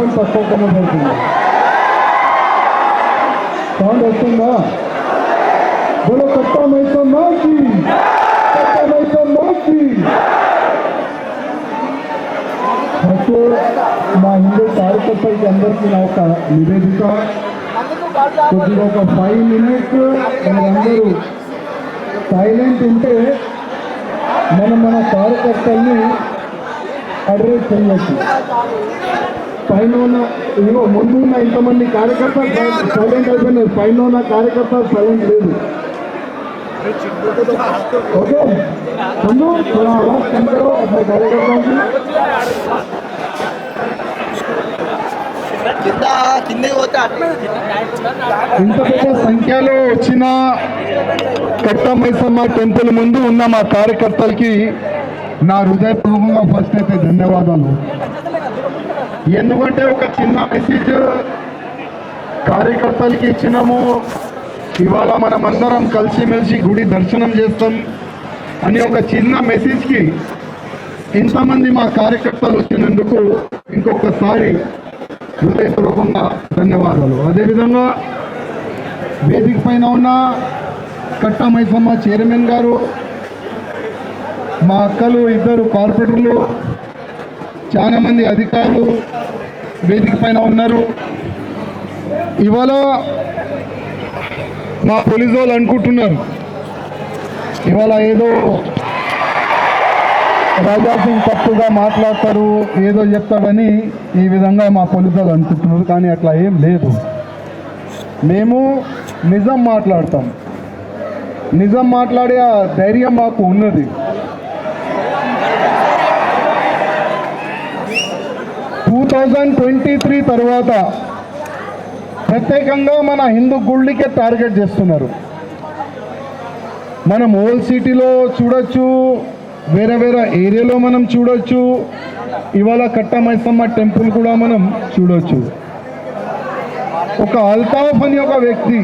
Sound తక్కువ కనబడుతుంది. Sound వస్తుందా? బోలో కట్టా మైసమ్మకి, కట్టా మైసమ్మకి. ఫస్ట్ మా హిందూ కార్యకర్తలకి అందరికీ నా ఒక నివేదిక. కొద్దిగా ఒక 5 minutes మీరందరూ సైలెంట్ ఉంటే మన కార్యకర్తల్ని అడ్రస్ చేయవచ్చు. పైన ఉన్న ఇదిగో ముందు ఉన్న ఇంతమంది కార్యకర్తలు సైలెంట్ అయిపోయినారు, పైన ఉన్న కార్యకర్తలు సైలెంట్ లేదు. ఓకే ముందు కార్యకర్తలకి ఇంత పెద్ద సంఖ్యలో వచ్చిన కట్టా మైసమ్మ టెంపుల్ ముందు ఉన్న మా కార్యకర్తలకి నా హృదయపూర్వకంగా ఫస్ట్ అయితే ధన్యవాదాలు. ఎందుకంటే ఒక చిన్న మెసేజ్ కార్యకర్తలకి ఇచ్చినాము. ఇవాళ మనమందరం కలిసిమెలిసి గుడి దర్శనం చేస్తాం అని ఒక చిన్న మెసేజ్కి ఇంతమంది మా కార్యకర్తలు వచ్చినందుకు ఇంకొకసారి హృదయపూర్వకంగా ధన్యవాదాలు. అదేవిధంగా వేదిక పైన ఉన్న కట్టా మైసమ్మ చైర్మన్ గారు, మా అక్కలు, 2 కార్పొరేటర్లు, చాలామంది అధికారులు వేదిక పైన ఉన్నారు. ఇవాళ మా పోలీసు వాళ్ళు అనుకుంటున్నారు ఇవాళ ఏదో రాజాసింగ్ తప్పుగా మాట్లాడతారు, ఏదో చెప్తాడని ఈ విధంగా మా పోలీసు వాళ్ళు అనుకుంటున్నారు. కానీ అట్లా ఏం లేదు. మేము నిజం మాట్లాడతాం. నిజం మాట్లాడే ఆ ధైర్యం మాకు ఉన్నది. 2023 తర్వాత ప్రత్యేకంగా మన హిందూ గుళ్ళకే టార్గెట్ చేస్తున్నారు. మనం ఓల్డ్ సిటీలో చూడొచ్చు, వేరే వేరే ఏరియాలో మనం చూడొచ్చు. ఇవాళ కట్టా మైసమ్మ టెంపుల్ కూడా మనం చూడొచ్చు. ఒక అల్తాఫ్ అని ఒక వ్యక్తి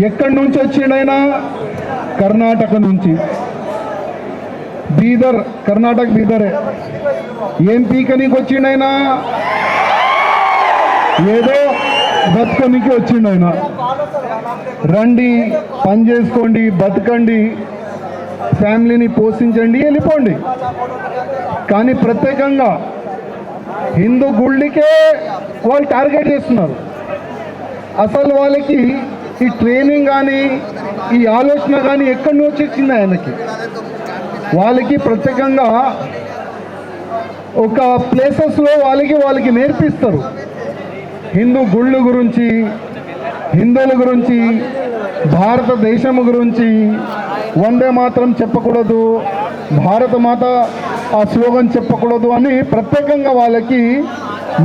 ఎక్కడి నుంచి వచ్చిండైనా కర్ణాటక నుంచి, బీదర్, కర్ణాటక బీదరే. ఏం పీకనీకి వచ్చిండైనా, ఏదో బతుకనికి వచ్చిండైనా. రండి, పని చేసుకోండి, బతకండి, ఫ్యామిలీని పోషించండి, వెళ్ళిపోండి. కానీ ప్రత్యేకంగా హిందూ గుళ్ళకే వాళ్ళు టార్గెట్ చేస్తున్నారు. అసలు వాళ్ళకి ఈ ట్రైనింగ్ కానీ ఈ ఆలోచన కానీ ఎక్కడి నుంచి వచ్చింది ఆయనకి? వాళ్ళకి ప్రత్యేకంగా ఒక ప్లేసెస్లో వాళ్ళకి నేర్పిస్తారు హిందూ గుళ్ళు గురించి, హిందువుల గురించి, భారతదేశం గురించి. వందే మాత్రం చెప్పకూడదు, భారత మాత ఆ స్లోగన్ చెప్పకూడదు అని ప్రత్యేకంగా వాళ్ళకి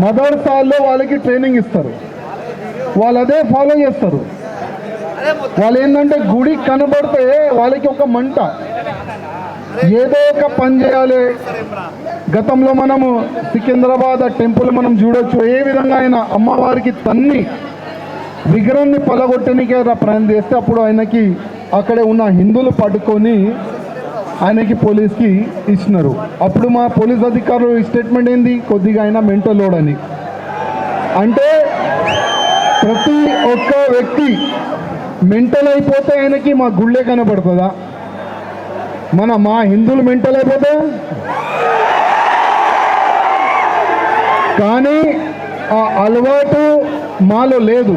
మదర్సాల్లో వాళ్ళకి ట్రైనింగ్ ఇస్తారు. వాళ్ళు అదే ఫాలో చేస్తారు. వాళ్ళు ఏంటంటే గుడి కనబడితే వాళ్ళకి ఒక మంట, ఏదో ఒక పని చేయాలి. గతంలో మనము సికింద్రాబాద్ టెంపుల్ మనం చూడొచ్చు. ఏ విధంగా ఆయన అమ్మవారికి తన్ని విగ్రహాన్ని పలగొట్టడానికి ప్రయాణం చేస్తే అప్పుడు ఆయనకి అక్కడే ఉన్న హిందువులు పట్టుకొని ఆయనకి పోలీస్కి ఇచ్చినారు. అప్పుడు మా పోలీస్ అధికారులు స్టేట్మెంట్ ఏంది, కొద్దిగా ఆయన మెంటల్ లోడ్ అని. అంటే ప్రతి ఒక్క వ్యక్తి మెంటల్ అయిపోతే ఆయనకి మా గుళ్ళే కనబడుతుందా? మా హిందువులు మెంటల్ అయిపోతే? కానీ ఆ అలవాటు మాలో లేదు,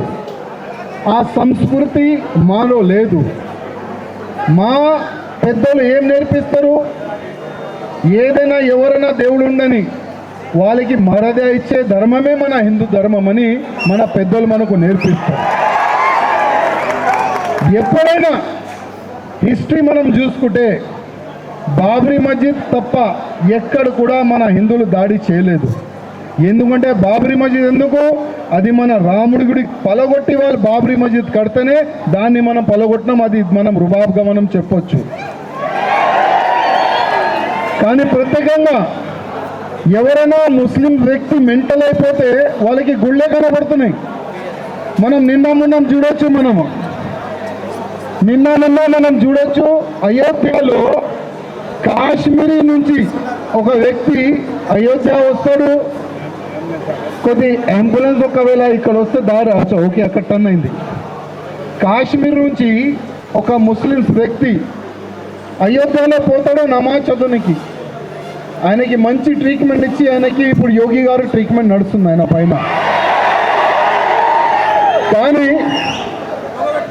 ఆ సంస్కృతి మాలో లేదు. మా పెద్దలు ఏం నేర్పిస్తారు? ఏదైనా ఎవరైనా దేవుడు ఉండని వాళ్ళకి మర్యాద ఇచ్చే ధర్మమే మన హిందూ ధర్మం అని మన పెద్దలు మనకు నేర్పిస్తారు. ఎప్పుడైనా హిస్టరీ మనం చూసుకుంటే బాబ్రీ మస్జిద్ తప్ప ఎక్కడ కూడా మన హిందువులు దాడి చేయలేదు. ఎందుకంటే బాబ్రీ మస్జిద్ ఎందుకు? అది మన రాముడి గుడి పలగొట్టి వాళ్ళు బాబ్రీ మస్జిద్ కడితేనే దాన్ని మనం పలగొట్టినాం. అది మనం రుబాబ్గా మనం చెప్పొచ్చు. కానీ ప్రత్యేకంగా ఎవరైనా ముస్లిం వ్యక్తి మెంటల్ అయిపోతే వాళ్ళకి గుళ్ళే కనబడుతున్నాయి. మనం నిన్న చూడొచ్చు. మనం చూడొచ్చు అయోధ్యలో కాశ్మీరీ నుంచి ఒక వ్యక్తి అయోధ్య వస్తాడు, కొద్ది అంబులెన్స్ ఒకవేళ ఇక్కడ వస్తే దారి ఓకే అక్కడ టర్న్ అయింది. కాశ్మీర్ నుంచి ఒక ముస్లిమ్స్ వ్యక్తి అయోధ్యలో పోతాడో నమాజ్ చదువునికి, ఆయనకి మంచి ట్రీట్మెంట్ ఇచ్చి ఆయనకి ఇప్పుడు యోగి గారు ట్రీట్మెంట్ నడుస్తుంది ఆయన పైన. కానీ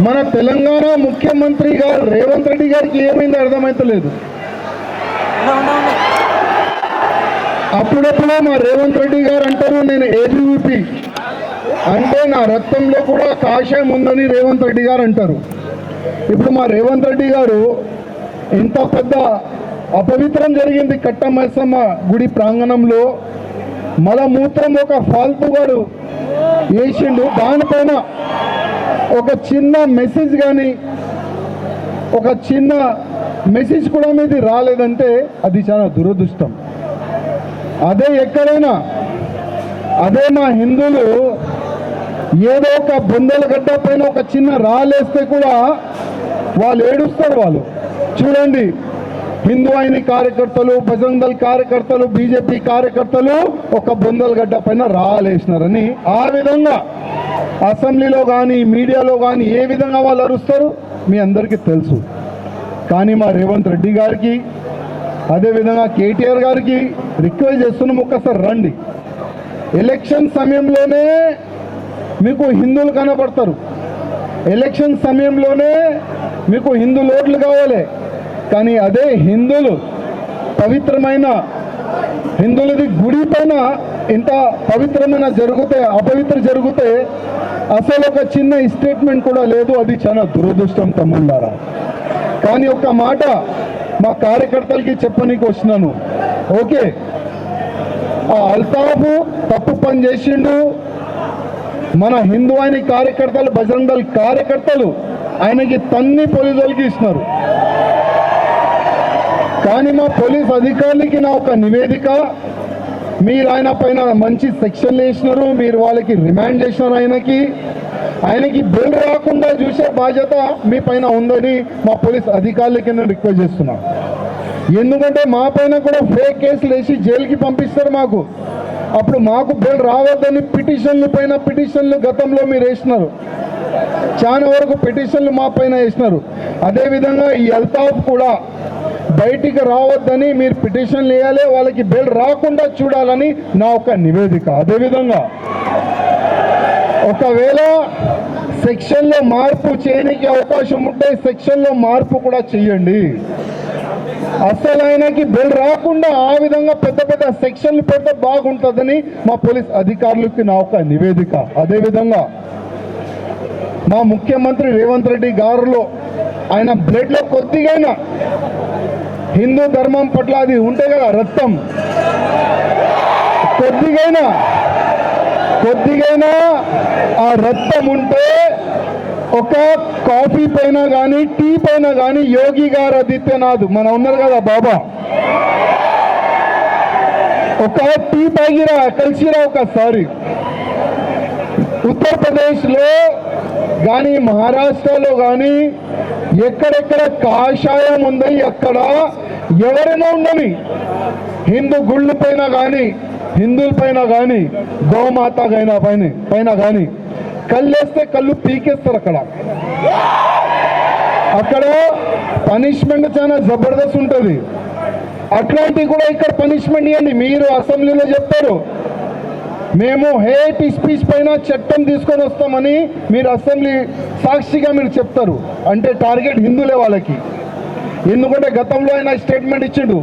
మన తెలంగాణ ముఖ్యమంత్రి గారు రేవంత్ రెడ్డి గారికి ఏమైందో అర్థమైతలేదు. అప్పుడప్పుడు మా రేవంత్ రెడ్డి గారు అంటారు నేను ఏబీవీపీ అంటే నా రక్తంలో కూడా కాషాయం ఉందని రేవంత్ రెడ్డి గారు అంటారు. ఇప్పుడు మా రేవంత్ రెడ్డి గారు ఇంత పెద్ద అపవిత్రం జరిగింది కట్టమైసమ్మ గుడి ప్రాంగణంలో, మలమూత్రం ఒక ఫాల్తుగాడు వేసిండు, దానిపైన ఒక చిన్న మెసేజ్ కానీ ఒక చిన్న మెసేజ్ కూడా మీది రాలేదంటే అది చాలా దురదృష్టం. అదే ఎక్కడైనా అదే మా హిందువులు ఏదో ఒక బొందల గడ్డ పైన ఒక చిన్న రాలేస్తే కూడా వాళ్ళు ఏడుస్తారు. వాళ్ళు చూడండి, హిందూ అయిన కార్యకర్తలు, బజరంగ్ దళ్ కార్యకర్తలు, బీజేపీ కార్యకర్తలు ఒక బొందల గడ్డ పైన రాలేసినారని ఆ విధంగా అసెంబ్లీలో కానీ మీడియాలో కానీ ఏ విధంగా వాళ్ళు అరుస్తారు మీ అందరికీ తెలుసు. కానీ మా రేవంత్ రెడ్డి గారికి అదేవిధంగా కేటీఆర్ గారికి రిక్వెస్ట్ చేస్తున్నాం, ఒక్కసారి రండి. ఎలక్షన్ సమయంలోనే మీకు హిందువులు కనబడతారు, ఎలక్షన్ సమయంలోనే మీకు హిందూ ఓట్లు కావాలి. కానీ అదే హిందువులు పవిత్రమైన హిందువులది గుడి పైన ఇంత పవిత్రమైన జరిగితే అపవిత్ర జరిగితే అసలు ఒక చిన్న స్టేట్మెంట్ కూడా లేదు. అది చాలా దురదృష్టం తమ్ముళ్ళారా. కానీ ఒక్క మాట మా కార్యకర్తలకి చెప్పనీకి వచ్చినాను. ఓకే, ఆ అల్తాఫ్ తప్పు పని చేసిండు, మన హిందూ అయిన కార్యకర్తలు బజరంగ్ దళ్ కార్యకర్తలు ఆయనకి తన్ని పోలీసులకి ఇస్తున్నారు. కానీ మా పోలీస్ అధికారులకి నా ఒక నివేదిక, మీరు ఆయన పైన మంచి సెక్షన్లు వేసినారు, మీరు వాళ్ళకి రిమాండ్ చేసినారు, ఆయనకి బెయిల్ రాకుండా చూసే బాధ్యత మీ పైన ఉందని మా పోలీస్ అధికారులకి నేను రిక్వెస్ట్ చేస్తున్నాను. ఎందుకంటే మా పైన కూడా ఫేక్ కేసులు వేసి జైలుకి పంపిస్తారు మాకు. అప్పుడు మాకు బెయిల్ రావద్దని పిటిషన్లు గతంలో మీరు వేసినారు, చాలా వరకు పిటిషన్లు మా పైన వేసినారు. అదేవిధంగా ఈ అల్తాఫ్ కూడా బయటికి రావద్దని మీరు పిటిషన్లు వేయాలి, వాళ్ళకి బెయిల్ రాకుండా చూడాలని నా ఒక నివేదిక. అదేవిధంగా ఒకవేళ సెక్షన్లో మార్పు చేయడానికి అవకాశం ఉంటే సెక్షన్లో మార్పు కూడా చేయండి. అసలు ఆయనకి బెయిల్ రాకుండా ఆ విధంగా పెద్ద పెద్ద సెక్షన్లు పెడితే బాగుంటుందని మా పోలీస్ అధికారులకి నా ఒక నివేదిక. అదేవిధంగా మా ముఖ్యమంత్రి రేవంత్ రెడ్డి గారిలో ఆయన బ్లడ్లో కొద్దిగైనా హిందూ ధర్మం పట్ల అది ఉంటే కదా రక్తం, కొద్దిగైనా ఆ రక్తం ఉంటే ఒక కాఫీ పైన కానీ టీ పైన కానీ యోగి గారు ఆదిత్యనాథ్ మన ఉన్నారు కదా బాబా, ఒక టీ తాగిరా కలిసిరా ఒకసారి. ఉత్తరప్రదేశ్లో కానీ మహారాష్ట్రలో కానీ ఎక్కడెక్కడ కాషాయం ఉంది, అక్కడ ఎవరైనా ఉండని హిందూ గుళ్ళ పైన కానీ హిందువుల పైన కానీ గోమాత పైన కానీ కళ్ళేస్తే కళ్ళు పీకేస్తారు. అక్కడ పనిష్మెంట్ చాలా జబర్దస్త్ ఉంటుంది. అట్లాంటివి కూడా ఇక్కడ పనిష్మెంట్ ఇవ్వండి. మీరు అసెంబ్లీలో చెప్తారు మేము హేట్ స్పీచ్ పైన చట్టం తీసుకొని వస్తామని, మీరు అసెంబ్లీ సాక్షిగా మీరు చెప్తారు. అంటే టార్గెట్ హిందువులే వాళ్ళకి. ఎందుకంటే గతంలో ఆయన స్టేట్మెంట్ ఇచ్చిండు,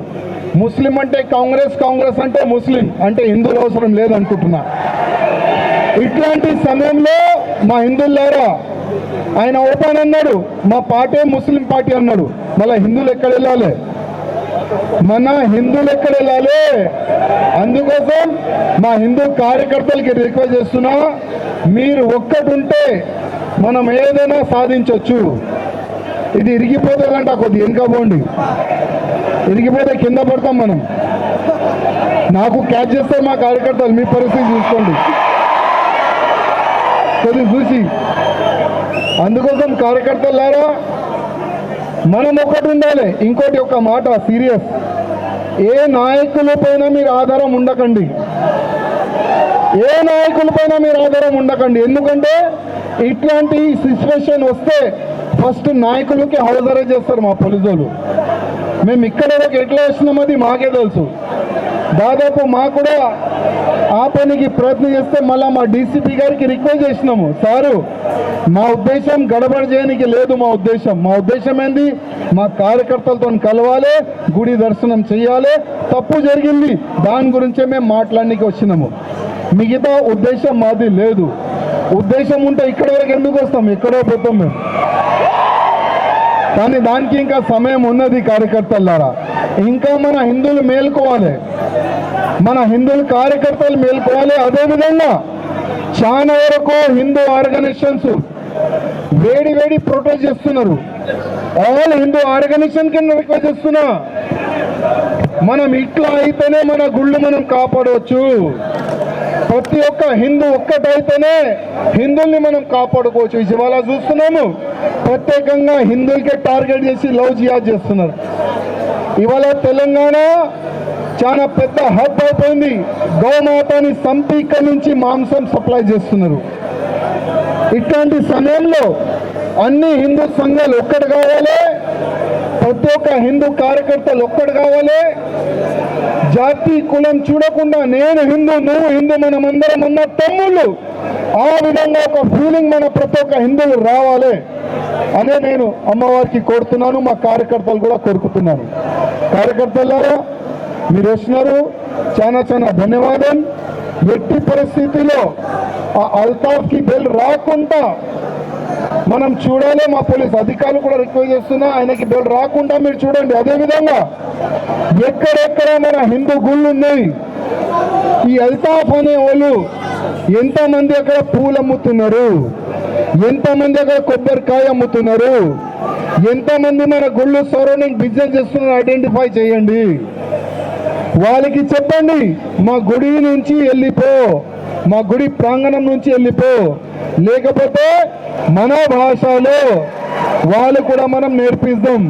ముస్లిం అంటే కాంగ్రెస్ అంటే ముస్లిం అంటే హిందువులు అవసరం లేదనుకుంటున్నా. ఇట్లాంటి సమయంలో మా హిందువులారా ఆయన ఓపెన్ అన్నాడు, మా పార్టీ ముస్లిం పార్టీ అన్నాడు. మళ్ళీ హిందువులు ఎక్కడ వెళ్ళాలి, మన హిందువులు ఎక్కడ వెళ్ళాలి? అందుకోసం మా హిందూ కార్యకర్తలకి రిక్వెస్ట్ చేస్తున్నా, మీరు ఒక్కటి ఉంటే మనం ఏదైనా సాధించవచ్చు. ఇది ఇరిగిపోతుందంట, కొద్ది వెనుకపోండి, ఇరిగిపోతే కింద పడతాం మనం. నాకు క్యాచ్ చేస్తారు మా కార్యకర్తలు, మీ పరిస్థితి చూసుకోండి కొద్ది చూసి. అందుకోసం కార్యకర్తలారా మనం ఒకటి ఉండాలి. ఇంకోటి ఒక మాట సీరియస్, ఏ నాయకుల పైన మీరు ఆధారం ఉండకండి. ఏ నాయకులపైన మీరు ఆధారం ఉండకండి. ఎందుకంటే ఇట్లాంటి సిచ్యువేషన్ వస్తే ఫస్ట్ నాయకులకి హౌస్ అరెస్ట్ చేస్తారు మా పోలీసులు. మేము ఇక్కడ ఎట్లా వేసినాం అది మాకే తెలుసు. దాదాపు మాకు కూడా ఆ పనికి ప్రయత్నం చేస్తే మళ్ళీ మా డీసీపీ గారికి రిక్వెస్ట్ చేసినాము, సారు మా ఉద్దేశం గడబడి చేయడానికి లేదు. మా ఉద్దేశం ఏంది, మా కార్యకర్తలతో కలవాలి, గుడి దర్శనం చేయాలి. తప్పు జరిగింది, దాని గురించే మేము మాట్లాడడానికి వచ్చినాము. మిగతా ఉద్దేశం మాది లేదు. ఉద్దేశం ఉంటే ఇక్కడ వరకు ఎందుకు వస్తాం, ఎక్కడో పోతాం మేము. కానీ దానికి ఇంకా సమయం ఉన్నది కార్యకర్తలారా. ఇంకా మన హిందువులు మేల్కోవాలి, మన హిందువుల కార్యకర్తలు మేల్కోవాలి. అదేవిధంగా చాలా వరకు హిందూ ఆర్గనైజేషన్స్ వేడి ప్రొటెస్ట్ చేస్తున్నారు. ఆల్ హిందూ ఆర్గనైజేషన్ కింద రిక్వెస్ట్ చేస్తున్నా, మనం ఇట్లా అయితేనే మన గుళ్ళు మనం కాపాడవచ్చు. ప్రతి ఒక్క హిందూ ఒక్కటైతేనే హిందువుల్ని మనం కాపాడుకోవచ్చు. ఇవాళ చూస్తున్నాము ప్రత్యేకంగా హిందువులకే టార్గెట్ చేసి లవ్ జిహాద్ చేస్తున్నారు. ఇవాళ తెలంగాణ చాలా పెద్ద హబ్ అయిపోయింది. గోమాతని సంపి ఇక్కడి నుంచి మాంసం సప్లై చేస్తున్నారు. ఇట్లాంటి సమయంలో అన్ని హిందూ సంఘాలు ఒక్కటి కావాలి, ప్రతి ఒక్క హిందూ కార్యకర్తలు ఒక్కటి కావాలి. జాతి కులం చూడకుండా నేను హిందూ నువ్వు హిందూ మనమందరం ఉన్న తమ్ముళ్ళు, ఆ విధంగా ఒక ఫీలింగ్ మన ప్రతి ఒక్క హిందువులు రావాలి అనే నేను అమ్మవారికి కోరుతున్నాను. మా కార్యకర్తలు కూడా కోరుకుంటున్నాను. కార్యకర్తలారా మీరు వచ్చినారు, చాలా ధన్యవాదం. ఎట్టి పరిస్థితిలో ఆ అల్తాఫ్కి బెల్ రాకుండా మనం చూడాలి. మా పోలీస్ అధికారులు కూడా రిక్వెస్ట్ చేస్తున్నా, ఆయనకి బెల్ రాకుండా మీరు చూడండి. అదేవిధంగా ఎక్కడెక్కడ మన హిందూ గుళ్ళు ఉన్నాయి, ఈ అల్తాఫ్ అనే వాళ్ళు ఎంతమంది అక్కడ పూలు అమ్ముతున్నారు, ఎంతమంది అక్కడ కొబ్బరికాయ అమ్ముతున్నారు, ఎంతమంది మన గుళ్ళు సరౌండింగ్ బిజినెస్ చేస్తున్నారు ఐడెంటిఫై చేయండి. వాళ్ళకి చెప్పండి మా గుడి నుంచి వెళ్ళిపో, మా గుడి ప్రాంగణం నుంచి వెళ్ళిపో. లేకపోతే మన భాషలో వాళ్ళు కూడా మనం నేర్పిస్తాం.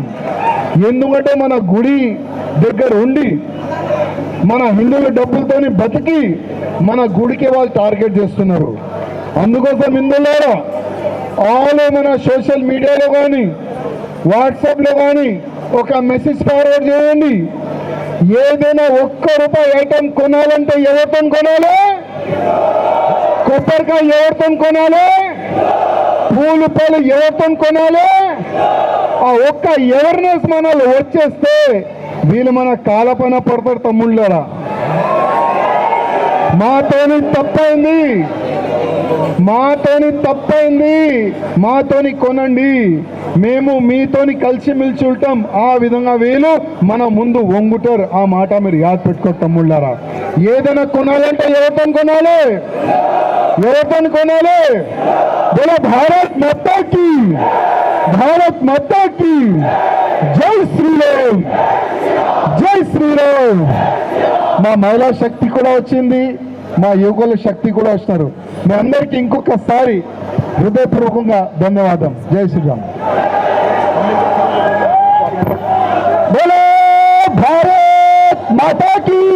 ఎందుకంటే మన గుడి దగ్గర ఉండి మన హిందువుల డబ్బులతోని బతికి మన గుడికి వాళ్ళు టార్గెట్ చేస్తున్నారు. అందుకోసం హిందువులారా ఆల్ మన సోషల్ మీడియాలో కానీ వాట్సాప్లో కానీ ఒక మెసేజ్ ఫార్వర్డ్ చేయండి. ఏదైనా ₹1 ఐటమ్ కొనాలంటే ఎవరితో కొనాలి? కొబ్బరికాయ ఎవరితో కొనాలి? పూలు ఎవరితో కొనాలి? ఆ ఒక్క అవేర్నెస్ మనలో వచ్చేస్తే వీళ్ళు మన కాలపైన పడతారు. తమ్ముళ్ళరా మాతోని తప్పైంది, మాతోని కొనండి, మేము మీతోని కలిసిమెలిసి ఉంటాం. ఆ విధంగా వీళ్ళు మన ముందు వంగుతారు. ఆ మాట మీరు యాద పెట్టుకో తమ్ముళ్ళారా. ఏదైనా కొనాలంటే ఎవరితో కొనాలి? బోలో భారత్ మాతాకి జై శ్రీరామ్. మా మహిళా శక్తి కూడా వచ్చింది, మా యువకుల శక్తి కూడా వస్తున్నారు. మీ అందరికీ ఇంకొకసారి హృదయపూర్వకంగా ధన్యవాదం. జై శ్రీరామ్.